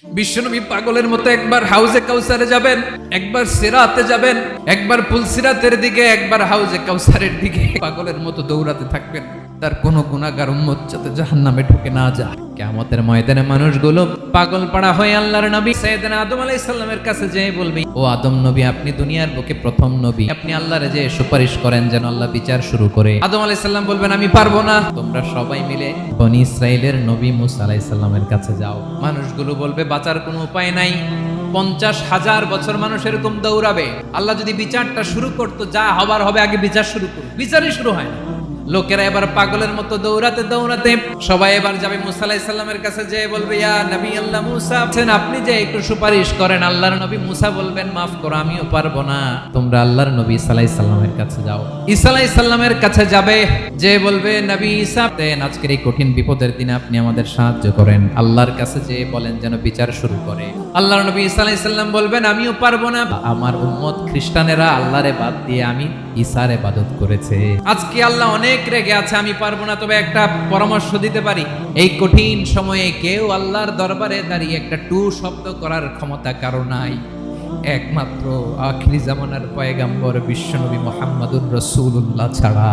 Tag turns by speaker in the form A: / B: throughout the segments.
A: বিশ্বনবী পাগলের মতো একবার হাউজে কাউসারে যাবেন, একবার সিরাতে যাবেন, একবার পুলসিরাতের দিকে, একবার হাউজে কাউসারের দিকে পাগলের মতো দৌড়াতে থাকবেন। তার কোনো গুনাহগার উম্মত যাতে জাহান্নামে ঢুকে না যায়। কিয়ামতের ময়দানে মানুষগুলো পাগল পাড়া হয়ে আল্লাহর নবী সাইয়েদনা আদম আলাইহিস সালামের কাছে যেয়ে বলবে, ও আদম নবী, আপনি দুনিয়ার বুকে প্রথম নবী, আপনি আল্লাহরে যে সুপারিশ করেন যেন আল্লাহ বিচার শুরু করে। আদম আলাইহিস সালাম বলবেন, আমি পারবো না, তোমরা সবাই মিলে বনি ইসরাইলের নবী মুসা আলাইহিস সালামের কাছে যাও। মানুষগুলো বলবে, বাঁচার কোনো উপায় নাই, 50,000 বছর মানুষ এরকম দৌড়াবে, আল্লাহ যদি বিচারটা শুরু করতো, যা হবার হবে, আগে বিচার শুরু করুন। বিচারই শুরু হয় না। লোকেরা এবার পাগলের মতো দৌড়াতে দৌড়াতে সবাই এবার যাবে মুসা আলাইহিস সালামের কাছে, যেয়ে বলবে, ইয়া নবী আল্লাহ মুসা, আপনি যে একটু সুপারিশ করেন। আল্লাহর নবী মুসা বলবেন, মাফ করো, আমিও পারবো না, তোমরা আল্লাহর নবী ঈসা আলাইহিস সালামের কাছে যাও। ঈসা আলাইহিস সালামের কাছে যাবে, যে বলবে, নবী ঈসা, আজকের এই কঠিন বিপদের দিনে আপনি আমাদের সাহায্য করেন। আল্লাহর কাছে যেয়ে বলেন যেন বিচার শুরু করে। আল্লাহর নবী ঈসা আলাইহিস সালাম বলবেন, আমিও পারবো না, আমার উম্মত খ্রিস্টানেরা আল্লাহরে বাদ দিয়ে আমি ঈসার ইবাদত করেছে, আজকে আল্লাহ অনেক রেগে আছে, আমি পারবো না। তবে একটা পরামর্শ দিতে পারি, এই কঠিন সময়ে কেউ আল্লাহর দরবারে দাঁড়িয়ে একটা টু শব্দ করার ক্ষমতা কারো নাই, একমাত্র আখিরি জামানার পয়গাম্বর বিশ্বনবী মুহাম্মদুর রাসূলুল্লাহ ছাড়া।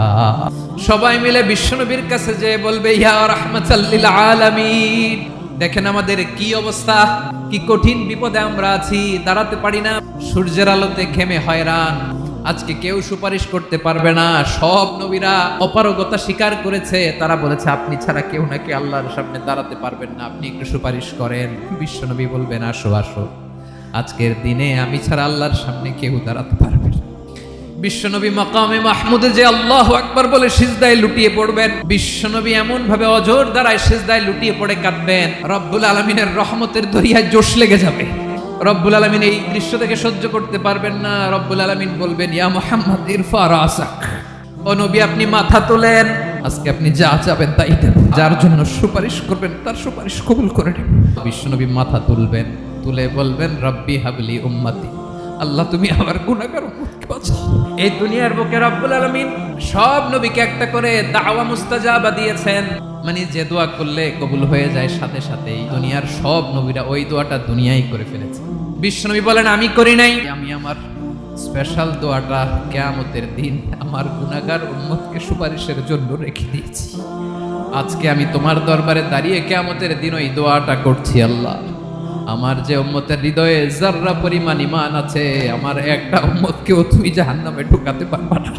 A: সবাই মিলে বিশ্বনবীর কাছে যেয়ে বলবে, ইয়া রাহমাতাল লিল আলামিন, দেখেন আমাদের কি অবস্থা, কি কঠিন বিপদে আমরা আছি, দাঁড়াতে পারি না, সূর্যের আলোতে ঘেমে হয়রান, আজকে কেউ সুপারিশ করতে পারবে না। সব নবীরা অপারগতা স্বীকার করেছে, তারা বলেছে আপনি ছাড়া কেউ নাকি আল্লাহর সামনে দাঁড়াতে পারবেন না, আপনি একটু সুপারিশ করেন। বিশ্বনবী বলবেন, আসো আসো, আজকের দিনে আমি ছাড়া আল্লাহর সামনে কেউ দাঁড়াতে পারবে না। বিশ্বনবী মাকামে মাহমুদে যে আল্লাহু আকবার বলে সিজদায় লুটিয়ে পড়বেন, বিশ্বনবী এমন ভাবে অজর দ্বারায় সিজদায় লুটিয়ে পড়ে কাঁদবেন, রব্বুল আলামিনের রহমতের দরিয়ায় জোশ লেগে যাবে। রব্বুল আলামিন এই দৃশ্য থেকে সহ্য করতে পারবেন না। রব্বুল আলামিন বলবেন, ইয়া মুহাম্মদ ইরফা রাসাক, ও নবী আপনি মাথা তোলেন, আজকে আপনি যা চাবেন তাই দেব, যার জন্য সুপারিশ করবেন তার সুপারিশ কবুল করে নেব। বিশ্বনবী মাথা তুলবেন, তুলে বলবেন, রব্বি হাবলি উম্মতি, আল্লাহ তুমি আমার গুনাহগার উম্মতকে বাঁচাও। এই দুনিয়ার বুকে রব্বুল আলামিন সব নবীকে একটা করে দাওয়া মুস্তাজাবা দিয়েছেন, মানে যে দোয়া করলে কবুল হয়ে যায় সাথে সাথেই। দুনিয়ার সব নবীরা ওই দোয়াটা দুনিয়ায় করে ফেলেছে। বিশ্বনবী বলেন, আমি করি নাই, আমি আমার স্পেশাল দোয়াটা কিয়ামতের দিন আমার গুনাহগার উম্মতকে সুপারিশের জন্য রেখে দিয়েছি। আজকে আমি তোমার দরবারে দাঁড়িয়ে কিয়ামতের দিন ওই দোয়াটা করছি, আল্লাহ আমার যে উম্মতের হৃদয়ে যাররা পরিমাণ ঈমান আছে, আমার একটা উম্মতকেও তুমি জাহান্নামে ঢুকাতে পারবা না।